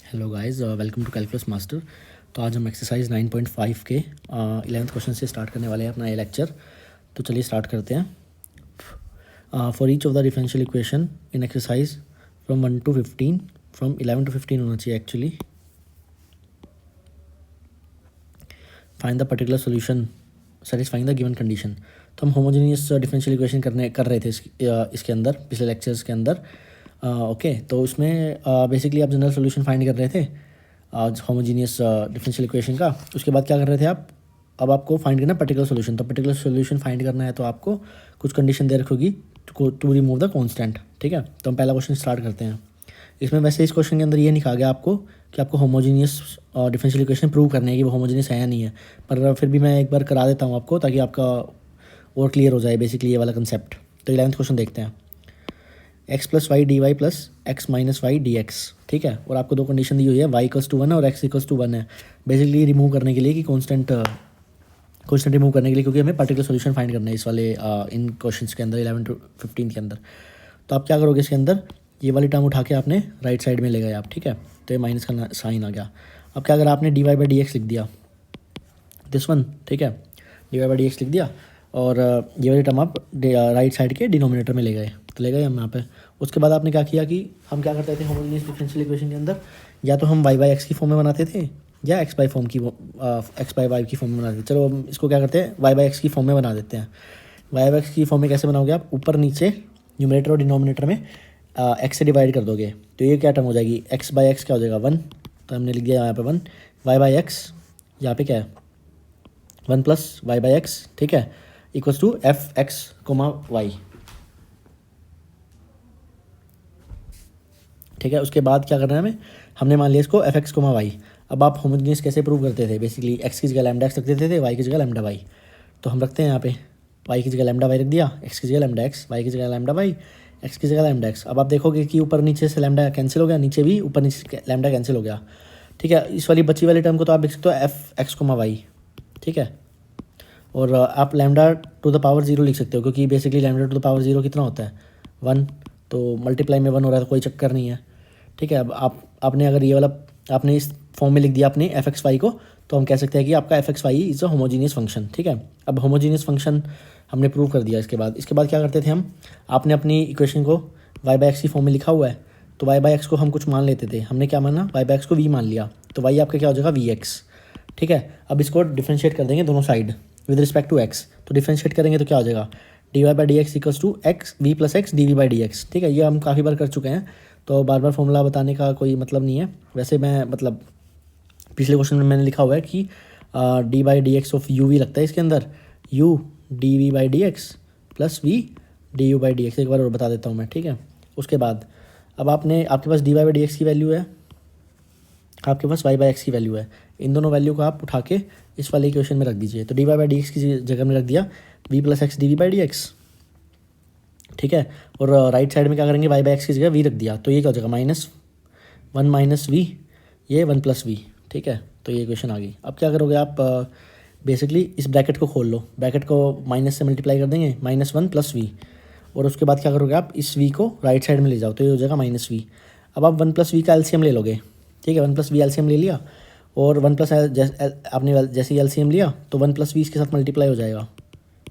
Hello guys, welcome to calculus master. तो आज हम एक्सरसाइज 9.5 के 11th क्वेश्चन से स्टार्ट करने वाले हैं अपना ये लेक्चर। तो चलिए स्टार्ट करते हैं। For each of the differential equation in exercise from 1 to 15, from 11 to 15 होना चाहिए actually. Find the particular solution satisfying the given condition. तो हम होमोजेनियस डिफरेंशियल इक्वेशन कर रहे थे इसके अंदर, पिछले लेक्चर्स के अंदर। ओके, तो उसमें बेसिकली आप जनरल सोल्यूशन फाइंड कर रहे थे आज होमोजीनियस डिफरेंशियल इक्वेशन का। उसके बाद क्या कर रहे थे आप, अब आपको फाइंड करना है पर्टिकुलर सोल्यूशन। तो पर्टिकुलर सोल्यूशन फाइंड करना है तो आपको कुछ कंडीशन दे रखोगी टू रिमूव द कांस्टेंट। ठीक है, तो हम पहला क्वेश्चन स्टार्ट करते हैं। इसमें वैसे इस क्वेश्चन के अंदर ये नहीं कहा गया आपको कि आपको होमोजीनियस डिफरेंशियल इक्वेशन प्रूव करने है कि वो होमोजीनियस है या नहीं है, पर फिर भी मैं एक बार करा देता हूँ आपको ताकि आपका और क्लियर हो जाए बेसिकली ये वाला कंसेप्ट। तो 11th क्वेश्चन देखते हैं। x plus y d y plus x minus y d x. ठीक है, और आपको दो कंडीशन दी हुई है, y इक्वल्स टू 1 है और x इक्वल्स टू 1 है। बेसिकली रिमूव करने के लिए कि कॉन्स्टेंट रिमूव करने के लिए, क्योंकि हमें पर्टिकुलर सोल्यूशन फाइंड करना है इस वाले इन क्वेश्चंस के अंदर 11 to 15 के अंदर। तो आप क्या करोगे, इसके अंदर ये वाली टर्म उठा के आपने राइट साइड में ले गए आप। ठीक है, तो ये माइनस का साइन आ गया। अब क्या करा आपने, d Y by D x लिख दिया, दिस वन। ठीक है, D Y by D x लिख दिया और ये वाली टर्म आप राइट साइड के डिनोमिनेटर में ले गए। तो ले गए हम यहाँ पे। उसके बाद आपने क्या किया कि हम क्या करते थे होमोजेनियस डिफरेंशियल इक्वेशन के अंदर, या तो हम वाई बाई एक्स की फॉर्म में बनाते थे या एक्स बाई वाई की फॉर्म में बनाते थे। चलो हम इसको क्या करते हैं, वाई बाई एक्स की फॉर्म में बना देते हैं। वाई बाई एक्स की फॉर्म में कैसे बनाओगे आप, ऊपर नीचे न्यूमरेटर और डिनोमिनेटर में एक्स से डिवाइड कर दोगे। तो ये क्या टर्म हो जाएगी, एक्स बाई एक्स क्या हो जाएगा 1। तो हमने लिख दिया यहाँ पे 1। वाई बाई एक्स यहाँ पे क्या है 1 प्लस वाई बाई एक्स। ठीक है, equals to f x comma y. ठीक है, उसके बाद क्या करना है हमें, हमने मान लिया इसको एफ एक्स कोमा वाई। अब आप होमोजेनियस कैसे प्रूव करते थे, बेसिकली एक्स की जगह लैम्डा एक्स रख देते थे, वाई की जगह लैम्डा वाई। तो हम रखते हैं यहाँ पे वाई की जगह लैम्डा वाई रख दिया, एक्स की जगह लैम्डा एक्स, वाई की जगह लैम्डा वाई, एक्स की जगह लैम्डा एक्स। अब आप देखोगे कि ऊपर नीचे से लैम्डा कैंसिल हो गया, नीचे भी ऊपर नीचे लैम्डा कैंसिल हो गया। ठीक है, इस वाली बची वाली टर्म को तो आप लिख सकते हो एफ एक्स कोमा वाई। ठीक है, और आप लैम्डा टू द पावर 0 लिख सकते हो, क्योंकि basically lambda to the power 0 कितना होता है 1। तो मल्टीप्लाई में 1 हो रहा है तो कोई चक्कर नहीं है। ठीक है, अब आपने अगर ये वाला आपने इस फॉर्म में लिख दिया अपने एफ एक्स वाई को, तो हम कह सकते हैं कि आपका f x y is a homogeneous function. ठीक है, अब होमोजीनियस फंक्शन हमने प्रूव कर दिया। इसके बाद क्या करते थे हम, आपने अपनी इक्वेशन को वाई बाई एक्स की फॉर्म में लिखा हुआ है, तो वाई बाई एक्स को हम कुछ मान लेते थे। हमने क्या माना, वाई बाई एक्स को वी मान लिया, तो वाई आपका क्या हो जाएगा वी एक्स। ठीक है, अब इसको डिफ्रेंशिएट कर देंगे दोनों side with respect to x. तो डिफ्रेंशिएट करेंगे तो क्या हो जाएगा, d Y by D x equals to x v plus x D we by D x. ठीक है, ये हम काफ़ी बार कर चुके हैं, तो बार बार फॉर्मूला बताने का कोई मतलब नहीं है। वैसे मैं मतलब पिछले क्वेश्चन में मैंने लिखा हुआ है कि d by D x of u v लगता है इसके अंदर, u d we by D x plus v d u by D x. एक बार और बता देता हूँ मैं। ठीक है, उसके बाद अब आपके पास D Y by D x की वैल्यू है, आपके पास वाई बाई एक्स की वैल्यू है। इन दोनों वैल्यू को आप उठा के इस वाले इक्वेशन में रख दीजिए। तो D Y by D x की जगह में रख दिया v plus x D we by D x. ठीक है, और राइट साइड में क्या करेंगे, वाई बाई एक्स की जगह वी रख दिया, तो ये क्या हो जाएगा -1 माइनस वी, ये 1 प्लस वी। ठीक है, तो ये इक्वेशन आ गई। अब क्या करोगे आप, बेसिकली इस ब्रैकेट को खोल लो, ब्रैकेट को माइनस से मल्टीप्लाई कर देंगे, -1 प्लस वी, और उसके बाद क्या करोगे आप, इस वी को राइट साइड में ले जाओ, तो ये हो जाएगा -v। अब आप 1 प्लस वी का एलसीएम ले लोगे। ठीक है, 1 प्लस वी एलसीएम ले लिया, और 1 प्लस आपने जैसे ही एलसीएम लिया तो 1 प्लस वी इसके साथ मल्टीप्लाई हो जाएगा।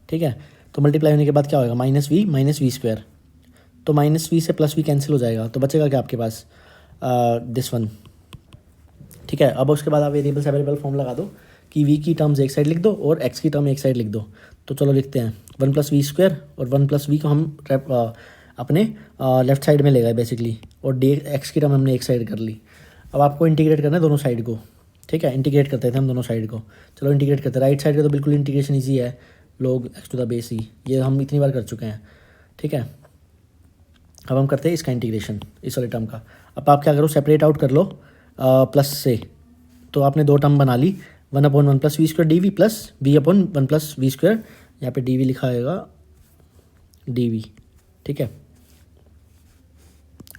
ठीक है, तो मल्टीप्लाई होने के बाद क्या होगा, -v स्क्वायर। तो -v से +v कैंसिल हो जाएगा, तो बचेगा क्या आपके पास, दिस वन। ठीक है, अब उसके बाद आप वेरिएबल सेपरेबल फॉर्म लगा दो कि v की टर्म्स एक साइड लिख दो और x की टर्म एक साइड लिख दो। तो चलो लिखते हैं 1 प्लस वी स्क्वायर, और 1 प्लस वी को हम अपने लेफ्ट साइड में ले गए बेसिकली, और x की टर्म हमने एक साइड कर ली। अब आपको इंटीग्रेट करना है दोनों साइड को। ठीक है, इंटीग्रेट करते थे हम दोनों साइड को। चलो इंटीग्रेट करते हैं, राइट साइड का तो बिल्कुल इंटीग्रेशन ईजी है, log x to the base E, ये हम इतनी बार कर चुके हैं। ठीक है, अब हम करते हैं इसका इंटीग्रेशन, इस वाले टर्म का। अब आप क्या करो, सेपरेट आउट कर लो प्लस से। तो आपने दो टर्म बना ली, 1/1 plus v square d v plus v/1 plus v square, यहाँ पे डी वी लिखा आएगा डी वी। ठीक है,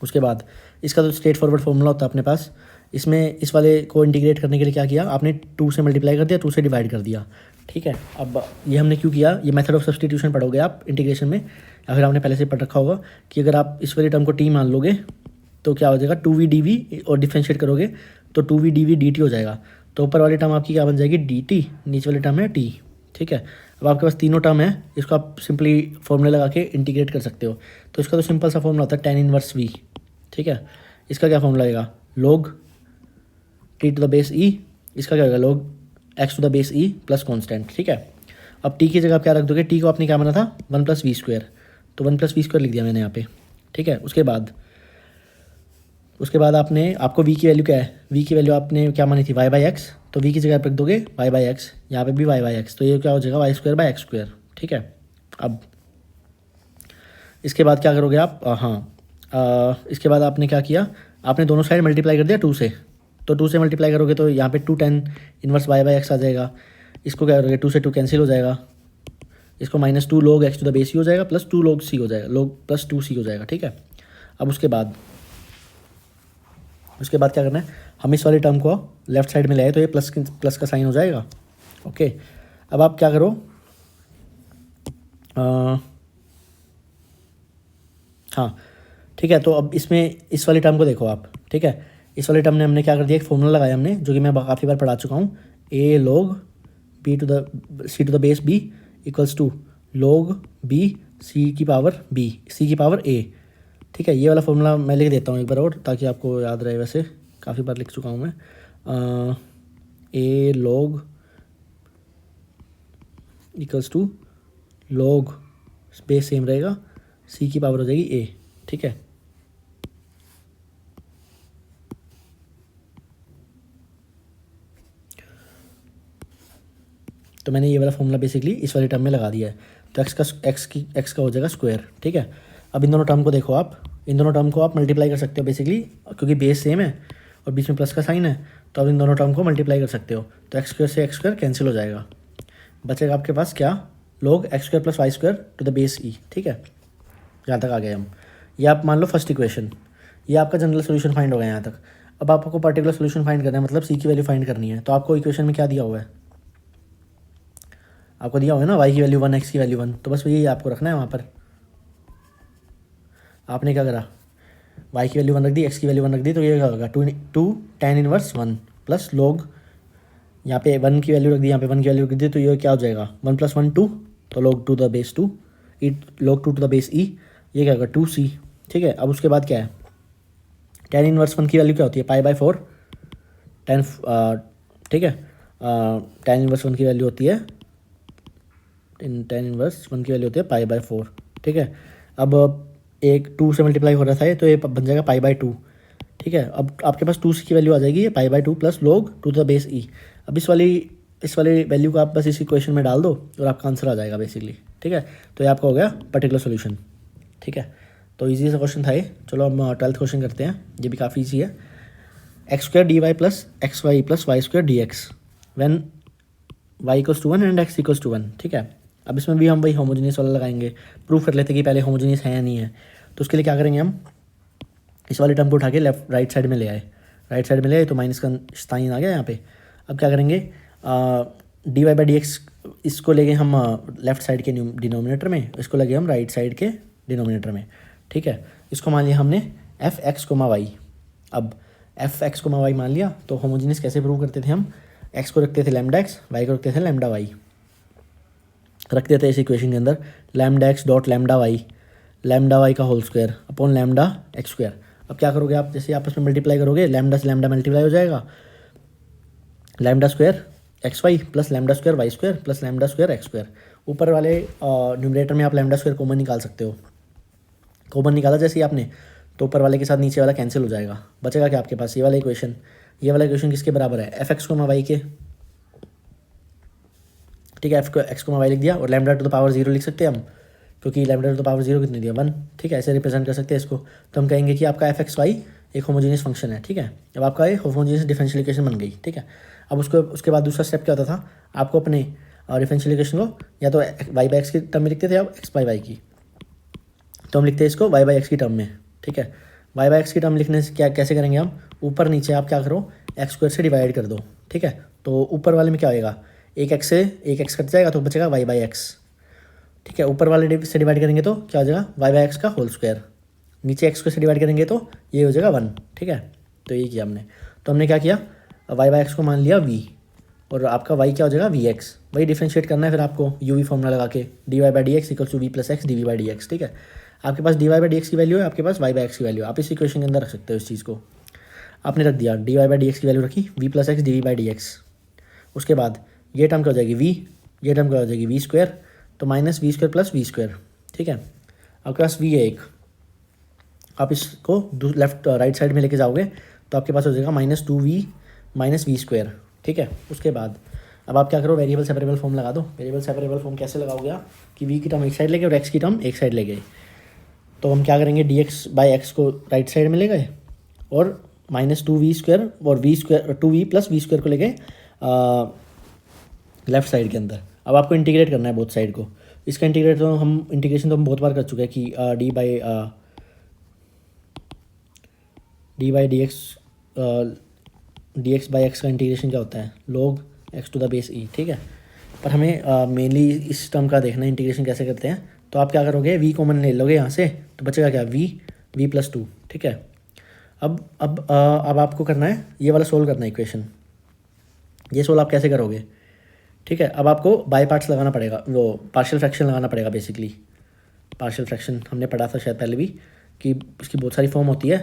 उसके बाद इसका तो स्ट्रेट फॉरवर्ड फॉर्मूला होता है अपने पास। इसमें इस वाले को इंटीग्रेट करने के लिए क्या किया आपने, 2 से मल्टीप्लाई कर दिया, 2 से डिवाइड कर दिया। ठीक है, अब ये हमने क्यों किया, ये मेथड ऑफ सब्सटीट्यूशन पढ़ोगे आप इंटीग्रेशन में, या फिर आपने पहले से पढ़ रखा होगा कि अगर आप इस वाली टर्म को टी मान लोगे तो क्या हो जाएगा 2v/dv, और डिफ्रेंशिएट करोगे तो 2v/dv/dt हो जाएगा। तो ऊपर वाली टर्म आपकी क्या बन जाएगी dt, नीचे वाली टर्म है t, ठीक है। अब आपके पास तीनों टर्म है, इसको आप सिंपली फॉर्मूले लगा के इंटीग्रेट कर सकते हो। तो इसका तो सिंपल सा फॉर्मूला होता है tan इनवर्स v, ठीक है। इसका क्या फॉर्मूला आएगा log t⁻e, इसका क्या होगा log x⁻e प्लस कॉन्स्टेंट, ठीक है। अब t की जगह आप क्या रख दोगे, t को आपने क्या माना था 1 + v², तो 1 + v² लिख दिया मैंने यहाँ पे, ठीक है। उसके बाद आपको v की वैल्यू क्या है, v की वैल्यू आपने क्या मानी थी y/x, तो v की जगह आप रख दोगे y/x, यहाँ पे भी y/x, तो ये क्या हो जाएगा y² ठीक है। अब इसके बाद क्या करोगे आप, इसके बाद आपने क्या किया, आपने दोनों साइड मल्टीप्लाई कर दिया 2 से, तो 2 से मल्टीप्लाई करोगे तो यहाँ पे 2 tan इनवर्स y/x आ जाएगा। इसको क्या करोगे 2 से 2 कैंसिल हो जाएगा, इसको -2 log x⁻c हो जाएगा प्लस 2 log c हो जाएगा, log प्लस 2c हो जाएगा, ठीक है। अब उसके बाद क्या करना है, हम इस वाली टर्म को लेफ्ट साइड में ले आए तो ये प्लस का साइन हो जाएगा, ओके। अब आप क्या करो, हाँ ठीक है। तो अब इसमें इस वाली टर्म को देखो आप, ठीक है। इस वाली टर्म ने हमने क्या कर दिया, एक फॉर्मूला लगाया हमने, जो कि मैं काफ़ी बार पढ़ा चुका हूँ, a log c⁻b = log b c⁻a, ठीक है। ये वाला फॉर्मूला मैं लिख देता हूँ एक बार और, ताकि आपको याद रहे, वैसे काफ़ी बार लिख चुका हूँ मैं। a log = log base same रहेगा, c की पावर हो जाएगी a, ठीक है। तो मैंने ये वाला फॉर्मूला बेसिकली इस वाली टर्म में लगा दिया है, तो x का हो जाएगा स्क्वायर, ठीक है। अब इन दोनों टर्म को देखो आप, इन दोनों टर्म को आप मल्टीप्लाई कर सकते हो बेसिकली, क्योंकि बेस सेम है और बीच में प्लस का साइन है, तो अब इन दोनों टर्म को मल्टीप्लाई कर सकते हो, तो x² से x² कैंसिल हो जाएगा, बचेगा आपके पास क्या, log x² + y², ठीक है। यहाँ तक आ गए हम। ये आप मान लो फर्स्ट इक्वेशन, ये आपका जनरल सोल्यूशन फाइंड हो गया यहाँ तक। अब आपको पर्टिकुलर सोल्यूशन फाइंड करना है, मतलब c की वैल्यू फाइंड करनी है, तो आपको इक्वेशन में क्या दिया हुआ है, आपको दिया हुआ है ना y की वैल्यू 1, x की वैल्यू 1, तो बस यही आपको रखना है वहाँ पर। आपने क्या करा, y की वैल्यू 1 रख दी, x की वैल्यू 1 रख दी, तो ये क्या होगा 2 tan इनवर्स 1 प्लस log, यहाँ पे 1 की वैल्यू रख दी, यहाँ पे 1 की वैल्यू रख दी, तो ये क्या हो जाएगा 1 + 1 2, तो log 2⁻2 log 2⁻e, ये क्या होगा 2c, ठीक है। अब उसके बाद क्या है, tan इनवर्स 1 की वैल्यू क्या होती है π/4, ठीक है। tan इनवर्स 1 की वैल्यू होती है π/4, ठीक है। अब एक 2 से मल्टीप्लाई हो रहा था तो ये बन जाएगा π/2, ठीक है। अब आपके पास 2c की वैल्यू आ जाएगी, ये π/2 प्लस log 2⁻e। अब इस वाली वैल्यू को आप बस इस इक्वेशन में डाल दो और आपका आंसर आ जाएगा बेसिकली, ठीक है। तो ये आपका हो गया पर्टिकुलर सोल्यूशन, ठीक है। तो इजी सा क्वेश्चन था ये। चलो हम 12th क्वेश्चन करते हैं, ये भी काफ़ी ईजी है। x² dy + xy + y² dx when y = 1 and x = 1, ठीक है। अब इसमें भी हम वही होमोजेनियस वाला लगाएंगे, प्रूफ कर लेते हैं कि पहले होमोजेनियस है या नहीं है। तो उसके लिए क्या करेंगे, हम इस वाले टर्म को उठा के राइट साइड में ले आए, तो माइनस का साइन आ गया यहाँ पे। अब क्या करेंगे, dy/dx इसको ले गए हम लेफ्ट साइड के डिनोमिनेटर में, इसको लगे हम राइट साइड के डिनोमिनेटर में, ठीक है। इसको मान लिया हमने fx, y। अब fx, y मान लिया, तो होमोजेनियस कैसे प्रूव करते थे हम, x को रखते थे λx, y को रखते थे λy, रख देते हैं इस इक्वेशन के अंदर λx.λy का होल स्क्वायर अपॉन λx²। अब क्या करोगे आप, जैसे आपस में मल्टीप्लाई करोगे, लैम्डा से लैम्डा मल्टीप्लाई हो जाएगा, λ² xy plus λ² y² plus λ² x²। ऊपर वाले न्यूमरेटर में आप λ² कॉमन निकाल सकते हो, कॉमन निकाला जैसे ही आपने, तो ऊपर वाले के साथ नीचे वाला कैंसिल हो जाएगा, बचेगा क्या आपके पास, ये वाला इक्वेशन किसके बराबर है, fx, y के, ठीक है। x, y लिख दिया, और λ⁻0 लिख सकते हैं हम, क्योंकि λ⁻0 कितने दिया 1, ठीक है। ऐसे रिप्रेजेंट कर सकते हैं इसको, तो हम कहेंगे कि आपका fx, y एक होमोजेनियस फंक्शन है, ठीक है। अब आपका एक होमोजेनियस डिफरेंशियल इक्वेशन बन गई, ठीक है। अब उसके बाद दूसरा स्टेप क्या होता था, आपको अपने डिफरेंशियल इक्वेशन को या तो y/x की टर्म में लिखते थे या x/y की, तो हम लिखते हैं इसको y/x की टर्म में, ठीक है। y/x की टर्म लिखने से कैसे करेंगे हम, ऊपर नीचे आप क्या करो, x² से डिवाइड कर दो, ठीक है। तो ऊपर वाले में क्या होएगा, एक x से एक x कट जाएगा, तो बचेगा y/x, ठीक है। ऊपर वाले से डिवाइड करेंगे तो क्या हो जाएगा y/x का होल स्क्वायर, नीचे एक्स से डिवाइड करेंगे तो ये हो जाएगा 1, ठीक है। तो ये किया हमने। तो हमने क्या किया, वाई बाई एक्स को मान लिया v, और आपका y क्या हो जाएगा वी एक्स। वही डिफ्रेंशिएट करना है फिर आपको u v फॉर्मूला लगा के, D Y by D x equal to we plus x D we by D x, ठीक है। आपके पास D Y by D x की वैल्यू है, आपके पास वाई बाई एक्स की वैल्यू है, आप इस इक्वेशन के अंदर रख सकते हो इस चीज़ को। आपने रख दिया d Y by D x की वैल्यू रखी, v plus x D we by D x. उसके बाद ये टर्म क्या हो जाएगी v, ये टर्म क्या हो जाएगी वी स्क्वायर, तो minus v square plus v square, ठीक है। आपके पास v है एक, आप इसको लेफ्ट राइट साइड में लेके जाओगे तो आपके पास हो जाएगा -2v माइनस वी स्क्वायर, ठीक है। उसके बाद अब आप क्या करो, वेरिएबल सेपरेबल फॉर्म लगा दो। वेरिएबल सेपरेबल फॉर्म कैसे लगाओगे आप कि v की टर्म एक साइड ले गए और x की टर्म एक साइड ले गए। तो हम क्या करेंगे, dx बाई एक्स को राइट साइड में ले गए और -2v स्क्वायर और v square 2v plus v square को ले गए लेफ्ट साइड के अंदर। अब आपको इंटीग्रेट करना है बोथ साइड को। इसका इंटीग्रेट तो हम इंटीग्रेशन तो हम बहुत बार कर चुके हैं कि डी एक्स बाई एक्स का इंटीग्रेशन क्या होता है, log x to the base e, ठीक है। पर हमें मेनली इस टर्म का देखना है इंटीग्रेशन कैसे करते हैं। तो आप क्या करोगे, v कॉमन ले लोगे यहाँ से, तो बचेगा क्या v प्लस 2, ठीक है। अब आपको करना है ये वाला सोल्व करना है इक्वेशन। ये सोल्व आप कैसे करोगे, ठीक है। अब आपको बाय पार्ट्स लगाना पड़ेगा, वो पार्शियल फ्रैक्शन लगाना पड़ेगा बेसिकली। पार्शियल फ्रैक्शन हमने पढ़ा था शायद पहले भी कि इसकी बहुत सारी फॉर्म होती है,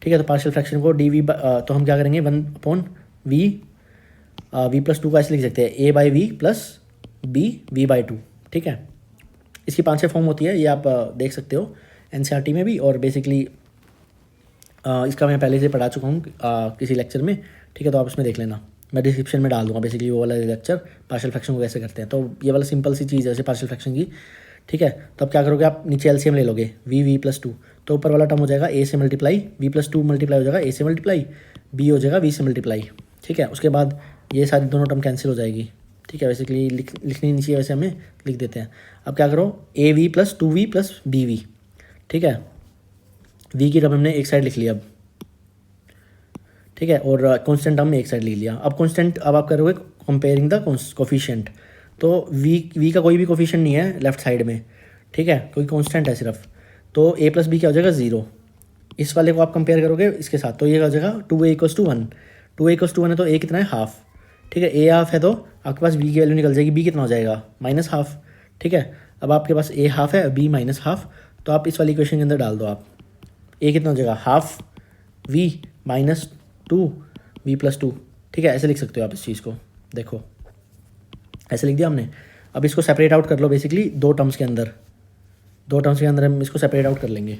ठीक है। तो पार्शियल फ्रैक्शन को डी वी, तो हम क्या करेंगे 1/v वी प्लस 2 का ऐसे लिख सकते हैं a by v plus b v by 2, ठीक है। इसकी 5-6 फॉर्म होती है, ये आप देख सकते हो NCERT में भी, और बेसिकली इसका मैं पहले से पढ़ा चुका हूँ किसी लेक्चर में, ठीक है। तो आप उसमें देख लेना, मैं डिस्क्रिप्शन में डाल दूँगा बेसिकली वो वाला लेक्चर पार्शियल फ्रैक्शन को कैसे करते हैं। तो ये वाला सिंपल सी चीज़ है जैसे पार्शियल फ्रैक्शन की, ठीक है। तो अब क्या करोगे, आप नीचे एलसीएम ले लोगे v प्लस 2, तो ऊपर वाला टर्म हो जाएगा a से मल्टीप्लाई, v प्लस 2 मल्टीप्लाई हो जाएगा a से मल्टीप्लाई, b हो जाएगा v से मल्टीप्लाई, ठीक है। उसके बाद ये सारी दोनों टर्म कैंसिल हो जाएगी, ठीक है। बेसिकली लिखनी नहीं चाहिए, वैसे हमें लिख देते हैं। अब क्या करो, a v plus 2v plus bv, ठीक है। v की टर्म हमने एक साइड लिख लिया अब, ठीक है, और कांस्टेंट टर्म में एक साइड लिख लिया। अब कांस्टेंट, अब आप करोगे कंपेयरिंग द कोफिशिएंट, तो v का कोई भी कोफिशिएंट नहीं है लेफ्ट साइड में, ठीक है, कोई कांस्टेंट है सिर्फ। तो a प्लस बी क्या हो जाएगा 0। इस वाले को आप कंपेयर करोगे इसके साथ, तो ये हो जाएगा 2a equals to 1, 2a equals to 1 है तो a कितना है हाफ, ठीक है। a हाफ है तो आपके पास b की वैल्यू निकल जाएगी, b कितना हो जाएगा -1/2, ठीक है। अब आपके पास a हाफ है, b -1/2, तो आप इस वाली इक्वेशन के अंदर डाल दो आप, a कितना हो जाएगा half v minus 2v plus 2, ठीक है। ऐसे लिख सकते हो आप इस चीज़ को, देखो ऐसे लिख दिया हमने। अब इसको सेपरेट आउट कर लो बेसिकली दो टर्म्स के अंदर हम इसको सेपरेट आउट कर लेंगे।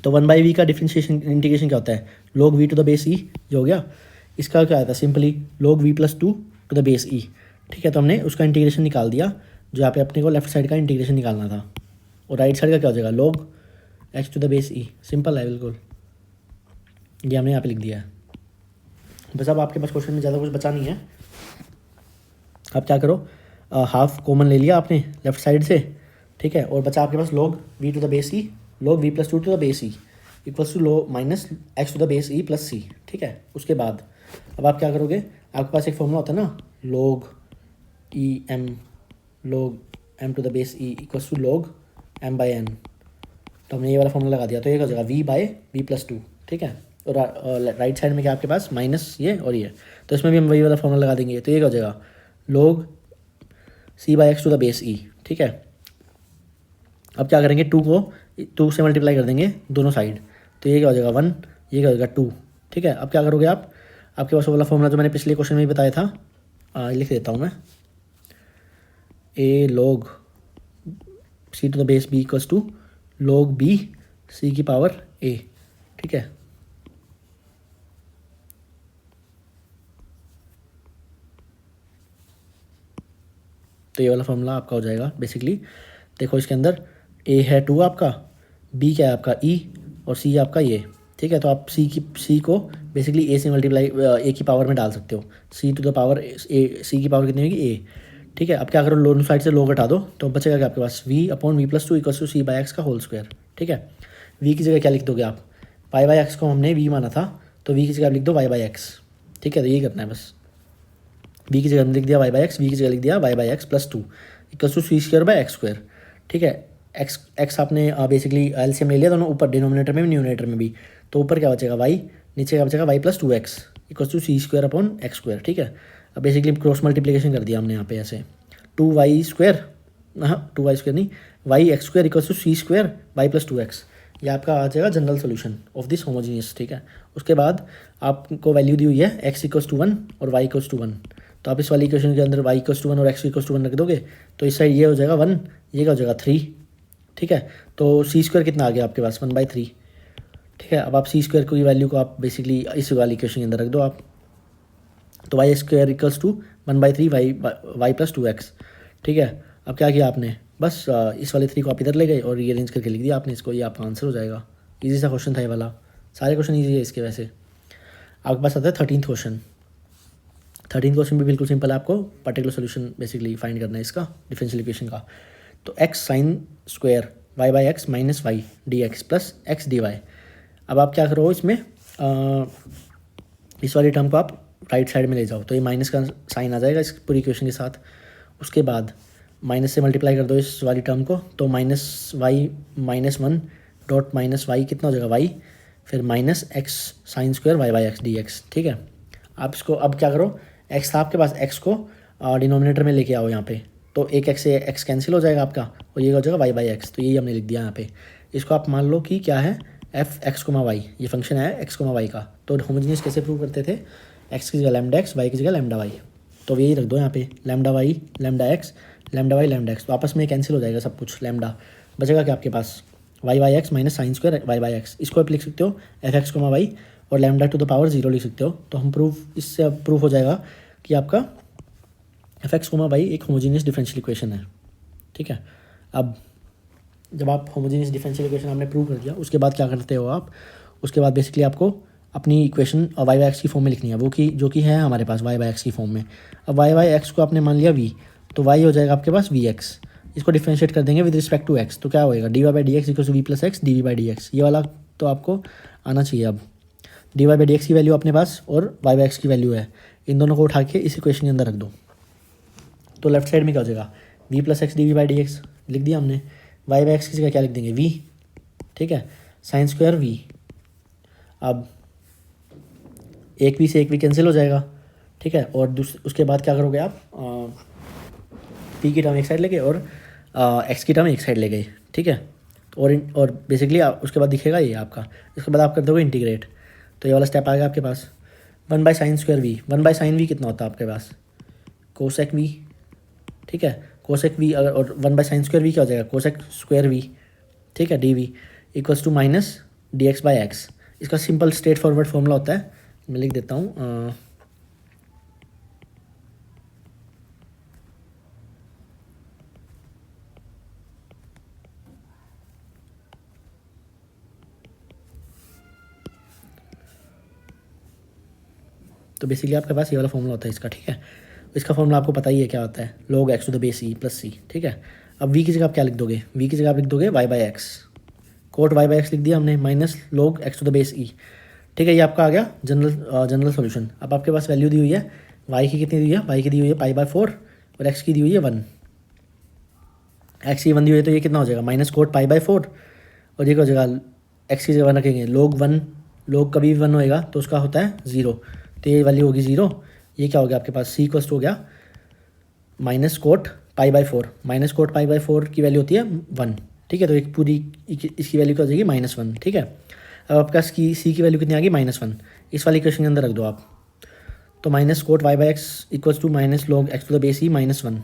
तो 1/v का डिफरेंशिएशन इंटीग्रेशन क्या होता है, log v to the base e, ये हो गया। इसका क्या आता है, simply log v plus 2 to the base e, ठीक है। तो हमने उसका इंटीग्रेशन निकाल दिया, जो यहाँ पे अपने को लेफ्ट साइड का इंटीग्रेशन निकालना था, और राइट साइड का क्या हो जाएगा log x to the base e, simple है बिल्कुल। ये हमने यहाँ पे लिख दिया है। बस अब आपके पास क्वेश्चन में ज़्यादा कुछ बचा नहीं है। आप क्या करो, हाफ कॉमन ले लिया आपने लेफ्ट साइड से, ठीक है, और बचा आपके पास log v to the base e, log v plus 2 to the base e equals to log minus x to the base e plus c, ठीक है। उसके बाद अब आप क्या करोगे, आपके पास एक फॉर्मूला होता है ना, log m to the base e equals to log m by n। तो हमने ये वाला फॉर्मूला लगा दिया, तो ये हो जाएगा v बाई v प्लस 2, ठीक है। और राइट साइड में क्या आपके पास माइनस ये और ये, तो इसमें भी हम वही वाला फॉर्मूला लगा देंगे। तो ये क्या हो जाएगा log c by x to the base e, ठीक है। अब क्या करेंगे, 2 को 2 से मल्टीप्लाई कर देंगे दोनों साइड, तो ये क्या हो जाएगा 1, ये क्या हो जाएगा 2, ठीक है। अब क्या करोगे आप, आपके पास वो वाला फॉर्मूला जो मैंने पिछले क्वेश्चन में भी बताया था, लिख देता हूँ मैं, a log c to the base b equals to log b c की पावर a, ठीक है। तो ये वाला फॉर्मूला आपका हो जाएगा बेसिकली। देखो इसके अंदर a है 2 आपका, b क्या है आपका e, और c आपका ये, ठीक है। तो आप c को बेसिकली a से मल्टीप्लाई a की पावर में डाल सकते हो, c to the power c की पावर कितनी होगी a, ठीक है। अब क्या करो, दोनों साइड से log हटा दो, तो बचेगा क्या आपके पास v upon v plus 2 equals to c by x का होल स्क्वायर, ठीक है। v की जगह क्या लिख दोगे आप, पाई बाई एक्स को हमने v माना था, तो v की जगह लिख दो y बाई एक्स, ठीक है। तो यही करना है बस, v की जगह हमने लिख दिया y बाई एक्स, v की जगह लिख दिया y by x plus 2 equals to c square by x square, ठीक है। एक्स एक्स आपने बेसिकली एलसीएम ले लिया दोनों, ऊपर डिनोमिनेटर में भी न्यूमिनेटर में भी, तो ऊपर क्या बचेगा वाई, नीचे क्या बचेगा y plus 2x equal to c square upon x square, ठीक है। अब बेसिकली क्रॉस मल्टीप्लिकेशन कर दिया हमने यहाँ पे ऐसे, 2y स्क्वायर, हाँ 2y स्क्वायर नहीं, y x square equal to c square y plus 2x, ये आपका आ जाएगा general solution of this homogeneous, ठीक है। उसके बाद आपको वैल्यू दी हुई है x इक्वल्स टू 1 और y इक्वल्स टू 1, तो आप इस वाली इक्वेशन के अंदर y इक्वल्स टू 1 और x इक्वल्स टू 1 रख दोगे, तो इस साइड ये हो जाएगा 1, ये क्या हो जाएगा 3, ठीक है। तो सी स्क्वायर कितना आ गया आपके पास 1/3, ठीक है। अब आप सी स्क्वायर की वैल्यू को आप बेसिकली इस वाली इक्वेशन के अंदर रख दो आप, तो y square equals to 1/3 y plus 2x, ठीक है। अब क्या किया आपने, बस इस वाले 3 को आप इधर ले गए और ये अरेंज करके लिख दिया आपने इसको, ये आपका आंसर हो जाएगा। इजी सा क्वेश्चन था ये वाला, सारे क्वेश्चन इजी है इसके। वैसे आपके पास आता है 13th क्वेश्चन। 13th क्वेश्चन भी बिल्कुल सिंपल है, आपको पर्टिकुलर सोल्यूशन बेसिकली फाइंड करना है इसका डिफरेंशियल इक्वेशन का। तो x sine square Y by x minus y d x plus x d y. अब आप क्या करो इसमें, इस वाली टर्म को आप राइट साइड में ले जाओ, तो ये माइनस का साइन आ जाएगा इस पूरी इक्वेशन के साथ। उसके बाद माइनस से मल्टीप्लाई कर दो इस वाली टर्म को, तो minus y minus 1 dot minus y कितना हो जाएगा वाई, फिर minus x sine square Y by x d x, ठीक है। आप इसको अब क्या करो, एक्स था आपके पास, एक्स को डिनोमिनेटर में लेके आओ यहाँ पे, तो एक एक्स से एक्स कैंसिल हो जाएगा आपका और ये हो जाएगा वाई बाई एक्स, तो यही हमने लिख दिया यहाँ पे। इसको आप मान लो कि क्या है एफ एक्स कोमा वाई, ये फंक्शन है एक्स कोमा वाई का। तो होमोजीनियस कैसे प्रूव करते थे, एक्स की जगह लैम्डा एक्स, वाई की जगह लैम्डा वाई, तो यही रख दो यहाँ पे lambda y lambda x lambda y lambda x, तो आपस में कैंसिल हो जाएगा सब कुछ, लैम्डा बचेगा क्या आपके पास Y by x minus sine square Y by X. इसको आप लिख सकते हो एफ एक्स कोमा वाई और लैम्डा टू द पावर 0 लिख सकते हो। तो हम प्रूफ इससे अब प्रूफ हो जाएगा कि आपका एफ एक्स कोमा वाई एक होमोजीनियस डिफरेंशियल इक्वेशन है, ठीक है। अब जब आप होमोजीनियस डिफरेंशियल इक्वेशन आपने प्रूव कर दिया, उसके बाद क्या करते हो आप, उसके बाद बेसिकली आपको अपनी इक्वेशन वाई बाई एक्स की फॉर्म में लिखनी है, वो कि जो कि है हमारे पास वाई बाई एक्स की फॉर्म में। अब वाई बाई एक्स को आपने मान लिया वी, तो वाई हो जाएगा आपके पास वी एक्स, इसको डिफरेंशिएट कर देंगे विद रिस्पेक्ट टू एक्स, तो क्या होएगा d Y by D x equal to we plus x D we by D x, ये वाला तो आपको आना चाहिए। अब d Y by D x की वैल्यू अपने पास और वाई बाई एक्स की वैल्यू है, इन दोनों को उठा के इस इक्वेशन के अंदर रख दो, तो लेफ्ट साइड में क्या हो जाएगा we plus x D we by D x लिख दिया हमने, वाई बाई एक्स की जगह क्या लिख देंगे वी, ठीक है, साइन स्क्वायर वी। अब एक वी से एक वी कैंसिल हो जाएगा, ठीक है। और उसके बाद क्या करोगे आप, पी की टर्म एक साइड ले गए और एक्स की टर्म एक साइड ले गए, ठीक है। और बेसिकली उसके बाद दिखेगा ये आपका, इसके बाद आप कर दोगे इंटीग्रेट, तो ये वाला स्टेप आ गया आपके पास 1 by sine square v, 1 by sine v कितना होता है आपके पास कोसेक वी, ठीक है, कोसेक वी अगर, और 1 बाई साइन स्क्वायर वी क्या हो जाएगा कोसेक स्क्वायर वी, ठीक है, d v equals to minus d x by x. इसका सिंपल स्ट्रेट फॉरवर्ड फॉर्मूला होता है, मैं लिख देता हूँ, तो बेसिकली आपके पास ये वाला फॉर्मूला होता है इसका, ठीक है। इसका फॉर्मूला आपको पता ही है क्या होता है, log x to the base E plus सी, ठीक है। अब v की जगह आप क्या लिख दोगे, v की जगह आप लिख दोगे y by X, cot y by X लिख दिया हमने minus log x to the base ई, ठीक है। ये आपका आ गया जनरल सॉल्यूशन। अब आपके पास वैल्यू दी हुई है y की, कितनी दी हुई है y की दी हुई है पाई बाई 4 और x की दी हुई है 1, x की 1 दी हुई है, तो ये कितना हो जाएगा माइनस कोट पाई बाई 4 और ये क्या हो जाएगा x की जगह रखेंगे log 1, log कभी भी 1 होएगा तो उसका होता है 0, तो ये वैल्यू होगी 0। ये क्या हो गया आपके पास सी इक्वल्स हो गया minus cot pi by 4, minus cot pi by 4 की वैल्यू होती है 1, ठीक है। तो एक पूरी इसकी वैल्यू क्या हो जाएगी -1, ठीक है। अब आपका सी की वैल्यू कितनी आ गई -1, इस वाली इक्वेशन के अंदर रख दो आप, तो minus cot Y by x equals to minus log X to the base E -1,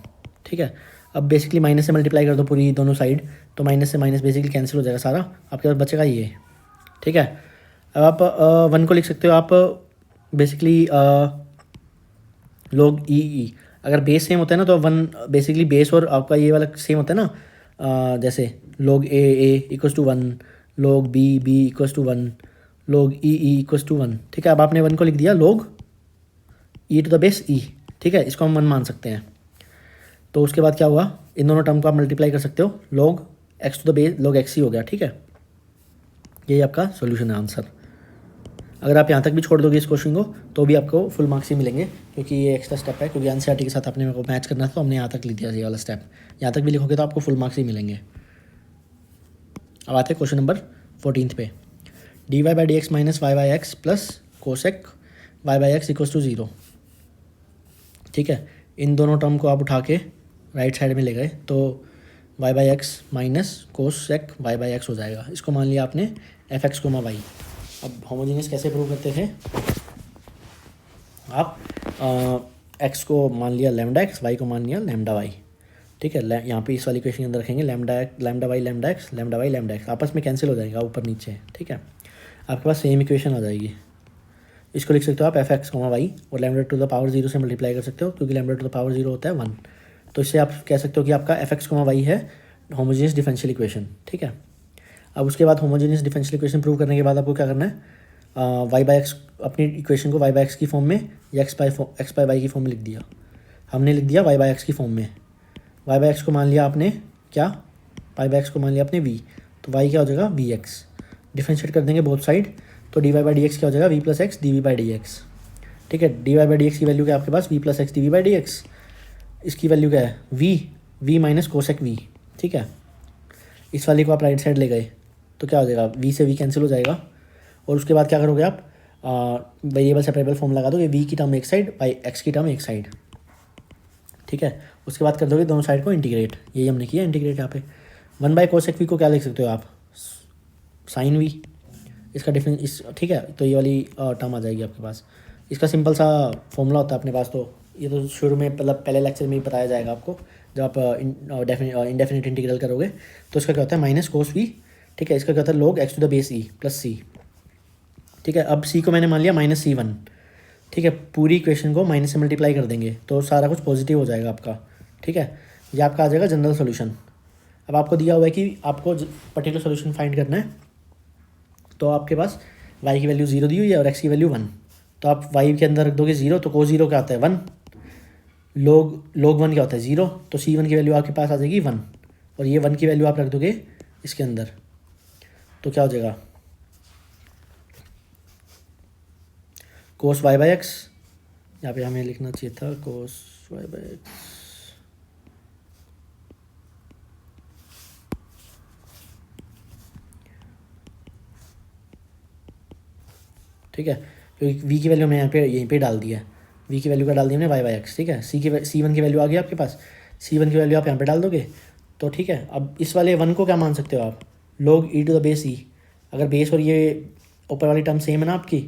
ठीक है। अब बेसिकली माइनस से मल्टीप्लाई कर दो पूरी दोनों साइड, तो माइनस से माइनस बेसिकली कैंसिल हो जाएगा सारा, आपके पास बचेगा ये, ठीक है। अब आप 1 को लिख सकते हो आप बेसिकली log ई, अगर बेस सेम होता है ना तो 1 बेसिकली बेस और आपका ये वाला सेम होता है ना, जैसे log a equals to 1, log b equals to 1, log e equals to 1, ठीक है। अब आपने 1 को लिख दिया log E to the base ई, ठीक है, इसको हम 1 मान सकते हैं। तो उसके बाद क्या हुआ, इन दोनों टर्म को आप मल्टीप्लाई कर सकते हो, log X to the base log X ही हो गया, ठीक है। यही आपका सोल्यूशन है, आंसर। अगर आप यहाँ तक भी छोड़ दोगे इस क्वेश्चन को तो भी आपको फुल मार्क्स ही मिलेंगे, क्योंकि ये एक्स्ट्रा स्टेप है, क्योंकि एनसीईआरटी के साथ आपने मेरे को मैच करना था, तो हमने यहाँ तक ले दिया ये वाला स्टेप। यहाँ तक भी लिखोगे तो आपको फुल मार्क्स ही मिलेंगे। अब आते हैं क्वेश्चन नंबर 14 पे। D Y by D x minus y by x plus cosec y by x equals to 0। ठीक है, इन दोनों टर्म को आप उठा के राइट साइड में ले गए तो y by x minus cosec y by x हो जाएगा। इसको मान लिया आपने एफ एक्स कोमा वाई। अब होमोजीनियस कैसे प्रूव करते थे आप? एक्स को मान लिया लैम्डा एक्स, वाई को मान लिया लैम्डा वाई। ठीक है, यहाँ पे इस वाली इक्वेशन के अंदर रखेंगे lambda y lambda x, lambda y lambda x, आपस में कैंसिल हो जाएगा ऊपर नीचे। ठीक है, आपके पास सेम इक्वेशन आ जाएगी। इसको लिख सकते हो आप एफ एक्स कोमा वाई और लैम्डा टू द पावर 0 से मल्टीप्लाई कर सकते हो क्योंकि लैम्डा टू द पावर 0 होता है 1। तो इससे आप कह सकते हो कि आपका एफ एक्स कोमा वाई है होमोजीनियस डिफरेंशियल इक्वेशन। ठीक है, अब उसके बाद होमोजीनियस डिफरेंशियल इक्वेशन प्रूव करने के बाद आपको क्या करना है? वाई बाई एक्स, अपनी इक्वेशन को वाई बाई एक्स की फॉर्म में या एक्स बाई वाई की फॉर्म में लिख दिया। हमने लिख दिया वाई बाई एक्स की फॉर्म में। वाई बाई एक्स को मान लिया आपने क्या? वाई बाई एक्स को मान लिया आपने वी, तो वाई क्या हो जाएगा? V x. डिफरेंशिएट कर देंगे बोथ साइड, तो D Y by D X क्या हो जाएगा? We plus x D we by D x. ठीक है, D Y by D x की वैल्यू क्या आपके पास? V plus x D we by D X. इसकी वैल्यू क्या है? V minus cosec V. ठीक है, इस वाली को आप राइट साइड ले गए तो क्या हो जाएगा? वी से वी कैंसिल हो जाएगा। और उसके बाद क्या करोगे आप? वेरिएबल सेपरेबल फॉर्म लगा दोगे, वी की टर्म एक साइड, बाई एक्स की टर्म एक साइड। ठीक है, उसके बाद कर दोगे दोनों साइड को इंटीग्रेट। यही हमने किया इंटीग्रेट यहाँ पे। 1 बाई कोसेक वी को क्या लिख सकते हो आप? Sign we. इसका डिफरेंस इस, ठीक है, तो ये वाली टर्म आ जाएगी आपके पास। इसका सिंपल सा फॉर्मूला होता है अपने पास, तो ये तो शुरू में मतलब पहले लेक्चर में ही बताया जाएगा आपको जब आप इंडेफिनिट इंटीग्रल करोगे। तो इसका क्या होता है? Minus cos v. ठीक है, इसका क्या होता है? log x to the base E plus सी। ठीक है, अब सी को मैंने मान लिया -c1। ठीक है, पूरी इक्वेशन को माइनस से मल्टीप्लाई कर देंगे तो सारा कुछ पॉजिटिव हो जाएगा आपका। ठीक है, ये आपका आ जाएगा जनरल सोल्यूशन। अब आपको दिया हुआ है कि आपको पर्टिकुलर सोल्यूशन फाइंड करना है, तो आपके पास y की वैल्यू 0 दी हुई है और x की वैल्यू 1। तो आप y के अंदर रख दोगे 0, तो cos 0 क्या आता है? 1। log 1 क्या होता है? 0। तो c1 की वैल्यू आपके पास आ जाएगी 1, और ये 1 की वैल्यू आप रख दोगे इसके अंदर, तो क्या हो जाएगा? कोस वाई बाई एक्स, यहाँ पे हमें लिखना चाहिए था कोस वाई बाई एक्स। ठीक है, क्योंकि वी की वैल्यू हमने यहाँ पे यहीं पे डाल दी है। वी की वैल्यू का डाल दी हमने वाई बाई एक्स। ठीक है, C1 की वैल्यू आ गई आपके पास। C1 की वैल्यू आप यहाँ पे डाल दोगे तो ठीक है। अब इस वाले 1 को क्या मान सकते हो आप? log e to the base e. अगर बेस और ये ऊपर वाली टर्म सेम है ना आपकी,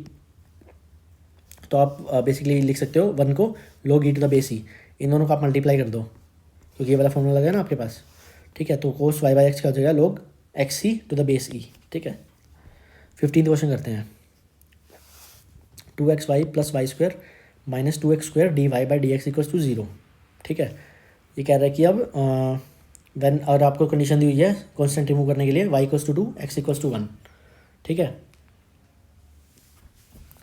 तो आप बेसिकली लिख सकते हो 1 को log e to the base e. इन दोनों को आप मल्टीप्लाई कर दो क्योंकि ये वाला फॉर्मूला लगा है ना आपके पास। ठीक है, तो कोस वाई बाई एक्स क्या हो जाएगा? log x e to the base ई। ठीक है, 15th क्वेश्चन करते हैं। 2xy plus y square minus 2x square d Y by D x equals to 0। ठीक है, ये कह रहा है कि अब व्हेन, और आपको कंडीशन दी हुई है कॉन्स्टेंट रिमूव करने के लिए y equals to 2 x equals to 1। ठीक है,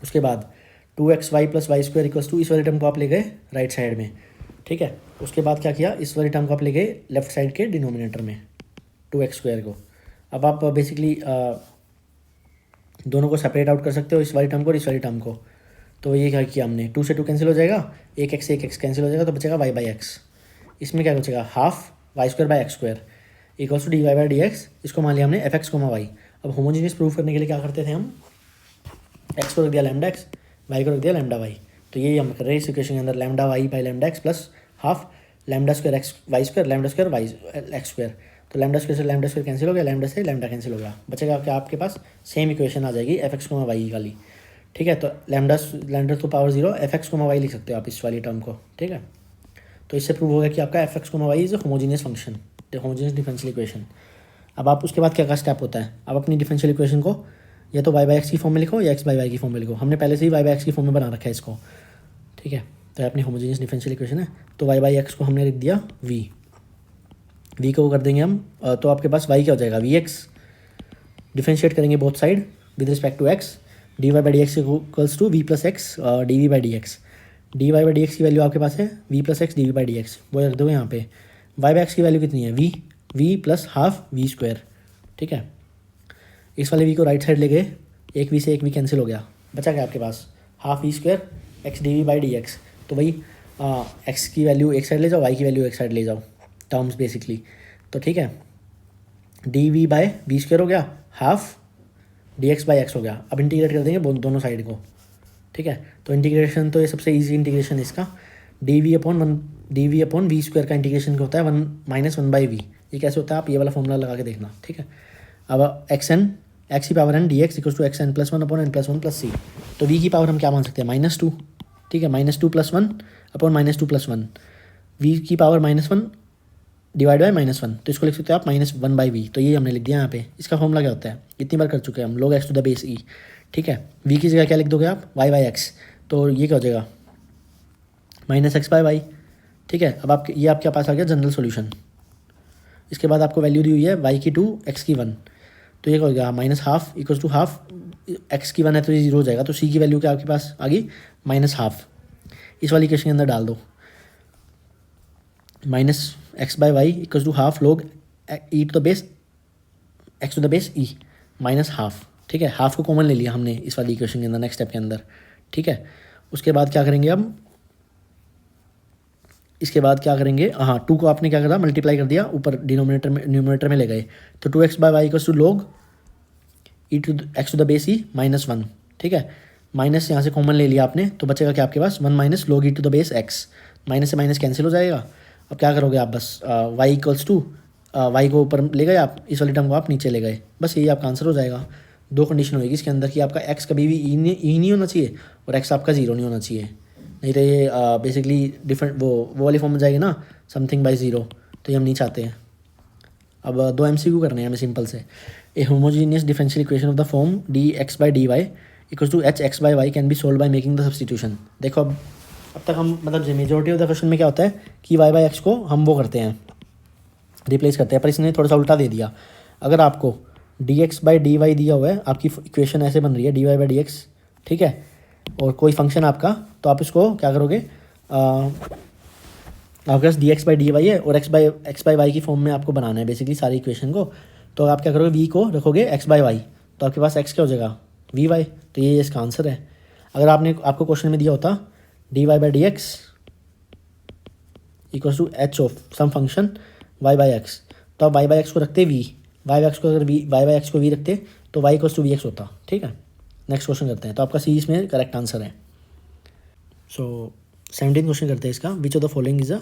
उसके बाद 2xy plus y square equals to, इस वाले टर्म को आप ले गए राइट साइड में। ठीक है, उसके बाद क्या किया? इस वाले टर्म को आप ले गए लेफ्ट साइड के डिनोमिनेटर में 2x स्क्वायर को। अब आप बेसिकली दोनों को सेपरेट आउट कर सकते हो, इस वाली टर्म को और इस वाली टर्म को। तो ये क्या किया हमने? 2 से 2 कैंसिल हो जाएगा, एक x कैंसिल हो जाएगा, तो बचेगा y बाई एक्स। इसमें क्या बचेगा? Half y square by x square equals to d Y by D x. इसको मान लिया हमने एफ एक्स कोमा वाई। अब होमोजीनियस प्रूफ करने के लिए क्या करते थे हम? एक्स को रख दिया लैम्डा एक्स, वाई को रख दिया लैम्डा वाई। तो यही हम कर रहे हैं इस इक्वेशन के अंदर, lambda y by lambda x plus half lambda square x y square lambda square y x square. तो लैम्डा स्क्वायर से लैम्डा स्क्वायर कैंसिल हो गया, लैम्डा से लैम्डा कैंसिल हो गया, बचेगा क्या आपके पास? सेम इक्वेशन आ जाएगी एफ एक्स कोमा वाई वाली। ठीक है, तो lambda to power 0 f x comma y लिख सकते हो आप इस वाली टर्म को। ठीक है, तो इससे प्रूव होगा कि आपका f x comma y is homogeneous function, homogeneous differential equation. अब आप उसके बाद क्या स्टेप होता है? आप अपनी डिफरेंशियल इक्वेशन को या तो वाई बाई एक्स की फॉर्म में लिखो या एक्स बाई वाई की फॉर्म में लिखो। हमने पहले से ही वाई बाई एक्स की फॉर्म में बना रखा है इसको। ठीक है, तो अपनी होमोजीनियस डिफरेंशियल इक्वेशन है, तो वाई बाई एक्स को हमने लिख दिया वी को कर देंगे हम, तो आपके पास वाई क्या हो जाएगा? V x. डिफरेंशिएट करेंगे both side with respect to x, d Y by D x equals to we plus x D we by D x. D Y by D x की वैल्यू आपके पास है v plus x D we by D x, वो रख दोगे यहाँ पे। Y by x की वैल्यू कितनी है? V plus half v square. ठीक है, इस वाले वी को राइट साइड ले गए, एक वी से एक वी कैंसिल हो गया, बचा क्या आपके पास? Half v square x D we by D x. तो वही एक्स की वैल्यू एक साइड ले जाओ, वाई की वैल्यू एक साइड ले जाओ, टर्म्स बेसिकली। तो ठीक है, d v by v square हो गया, half d x by x हो गया। अब इंटीग्रेट कर देंगे दोनों साइड को, ठीक है। तो इंटीग्रेशन तो ये सबसे ईजी इंटीग्रेशन है इसका, d v upon v square का इंटीग्रेशन क्या होता है 1-1/v। ये कैसे होता है आप ये वाला फॉर्मूला लगा के देखना, ठीक है। अब एक्स की power n d x equal to x n plus 1 upon n plus 1 plus c. तो v की पावर हम क्या मान सकते हैं -2, ठीक है, -2 + 1 अपॉन -2 + 1, v की पावर -1 डिवाइड बाय -1, तो इसको लिख सकते हो आप -1/v। तो ये हमने लिख दिया यहाँ पे। इसका फॉर्मूला क्या होता है, इतनी बार कर चुके हैं हम लोग, x to the base e, ठीक है। v की जगह क्या लिख दोगे आप y/x, तो ये क्या हो जाएगा -x/y, ठीक है। अब आप ये आपके पास आ गया जनरल सॉल्यूशन। इसके बाद आपको वैल्यू दी हुई है y की 2 x की 1, तो ये क्या हो गया -½ इक्वल टू हाफ, x की 1 है तो ये 0 हो जाएगा, तो c की वैल्यू क्या आपके पास आ गई -½ इस वाली इक्वेशन के अंदर डाल दो, -x/y equal to half log e to the base x to the base e -½ ठीक है। हाफ को कॉमन ले लिया हमने इस वाली इक्वेशन के अंदर नेक्स्ट स्टेप के अंदर, ठीक है। उसके बाद क्या करेंगे अब, इसके बाद क्या करेंगे, हाँ 2 को आपने क्या करा मल्टीप्लाई कर दिया, ऊपर डिनोमिनेटर में न्यूमरेटर में ले गए, तो 2x/y equal to log e to x to the base e -1, ठीक है। माइनस यहाँ से कॉमन ले लिया आपने, तो बचेगा क्या आपके पास 1 - log e to the base x, minus से माइनस कैंसिल हो जाएगा। अब क्या करोगे आप, बस y इक्वल्स टू वाई को ऊपर ले गए आप, इस वाली टर्म को आप नीचे ले गए, बस यही आपका आंसर हो जाएगा। 2 कंडीशन होगी इसके अंदर कि आपका x कभी भी ई नहीं होना चाहिए और x आपका 0 नहीं होना चाहिए, नहीं तो ये बेसिकली डिफरेंट वो वाली फॉर्म में जाएगी ना, समथिंग बाई 0, तो ये हम नहीं चाहते हैं। अब 2 MCQ करने हैं हमें सिंपल से। A homogeneous differential equation of the form dx/dy equal to hx/y can be solve by making the substitution. देखो अब तक हम मतलब मेजोरिटी ऑफ द क्वेश्चन में क्या होता है कि y/x को हम वो करते हैं, रिप्लेस करते हैं, पर इसने थोड़ा सा उल्टा दे दिया। अगर आपको dx/dy दिया हुआ है, आपकी इक्वेशन ऐसे बन रही है dy/dx, ठीक है, और कोई फंक्शन आपका, तो आप इसको क्या करोगे, आपके पास dx/dy है और x/y की फॉर्म में आपको बनाना है बेसिकली सारी इक्वेशन को। तो आप क्या करोगे, v को रखोगे x/y, तो आपके पास x क्या हो जाएगा vy, तो ये इसका आंसर है। अगर आपको क्वेश्चन में दिया होता dy/dx equal to h of some function y/x, तो आप y/x को रखते v, y/x को अगर y/x को v रखते तो y इक्वल टू vx होता, ठीक है। नेक्स्ट क्वेश्चन करते हैं, तो आपका सी इसमें करेक्ट आंसर है। सो 17 क्वेश्चन करते हैं इसका, which of the following is a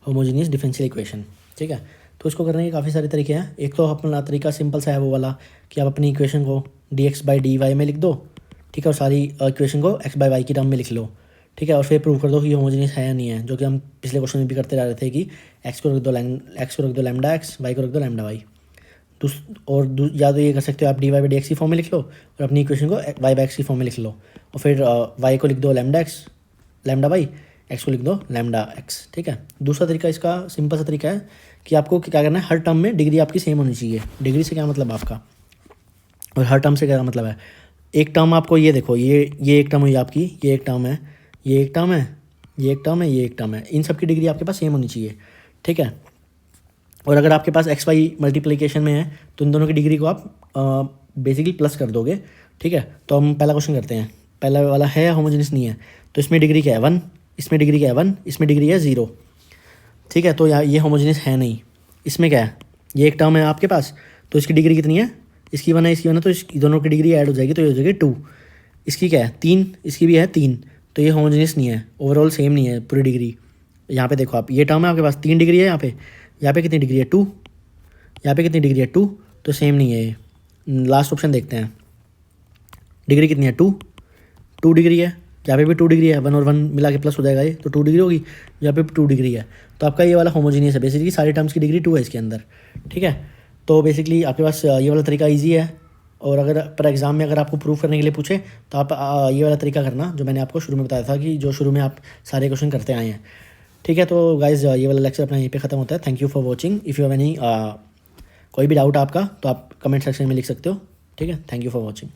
homogeneous differential equation, ठीक है। तो इसको करने के काफ़ी सारे तरीके हैं। एक तो अपना तरीका सिंपल सा है वो वाला कि आप अपनी इक्वेशन को dx/dy में लिख दो, ठीक है, और सारी इक्वेशन को x/y की टर्म में लिख लो, ठीक है, और फिर प्रूव कर दो कि होमोजीनियस है या नहीं है, जो कि हम पिछले क्वेश्चन में भी करते जा रहे थे कि x को रख दो लैम्डा x, y को रख दो लैम्डा y। और या तो ये कर सकते हो आप dy/dx की फॉर्म में लिख लो और अपनी इक्वेशन को y/x की फॉर्म में लिख लो, और फिर y को लिख दो लैम्डा y, x को लिख दो लैम्डा x, ठीक है। दूसरा तरीका इसका सिंपल सा तरीका है कि आपको क्या करना है, हर टर्म में डिग्री आपकी सेम होनी चाहिए। डिग्री से क्या मतलब आपका, और हर टर्म से क्या मतलब है, एक टर्म आपको ये देखो, ये एक टर्म हुई आपकी, ये एक टर्म है, ये एक टर्म है, ये एक टर्म है, ये एक टर्म है, इन सब की डिग्री आपके पास सेम होनी चाहिए, ठीक है। और अगर आपके पास एक्स वाई मल्टीप्लिकेशन में है तो इन दोनों की डिग्री को आप बेसिकली प्लस कर दोगे, ठीक है। तो हम पहला क्वेश्चन करते हैं, पहला वाला है होमोजेनियस नहीं है, तो इसमें डिग्री क्या है 1, इसमें डिग्री क्या है 1, इसमें डिग्री है 0, ठीक है। तो ये होमोजेनियस है नहीं। इसमें क्या है, ये एक टर्म है आपके पास, तो इसकी डिग्री कितनी है, इसकी 1 है, इसकी 1 है, तो इस दोनों की डिग्री ऐड हो जाएगी, तो ये हो जाएगी 2। इसकी क्या है 3, इसकी भी है 3, तो ये होमोजेनियस नहीं है, ओवरऑल सेम नहीं है पूरी डिग्री। यहाँ पे देखो आप, ये टर्म है आपके पास 3 डिग्री है, यहाँ पे कितनी डिग्री है 2, यहाँ पे कितनी डिग्री है 2, तो सेम नहीं है ये। लास्ट ऑप्शन देखते हैं, डिग्री कितनी है 2 डिग्री है, यहाँ पे भी 2 डिग्री है, 1 और 1 मिला के प्लस हो जाएगा ये, तो 2 डिग्री होगी, यहाँ पे भी 2 डिग्री है, तो आपका ये वाला होमोजीनियस है। बेसिकली सारी टर्म्स की डिग्री 2 है इसके अंदर, ठीक है। तो बेसिकली आपके पास ये वाला तरीका ईजी है, और अगर पर एग्ज़ाम में अगर आपको प्रूफ करने के लिए पूछे तो आप ये वाला तरीका करना जो मैंने आपको शुरू में बताया था, कि जो शुरू में आप सारे क्वेश्चन करते आए हैं, ठीक है। तो गाइज़ ये वाला लेक्चर अपना यहीं पे ख़त्म होता है। Thank you for watching. If you have any कोई भी डाउट आपका तो आप कमेंट सेक्शन में लिख सकते हो, ठीक है। Thank you for watching.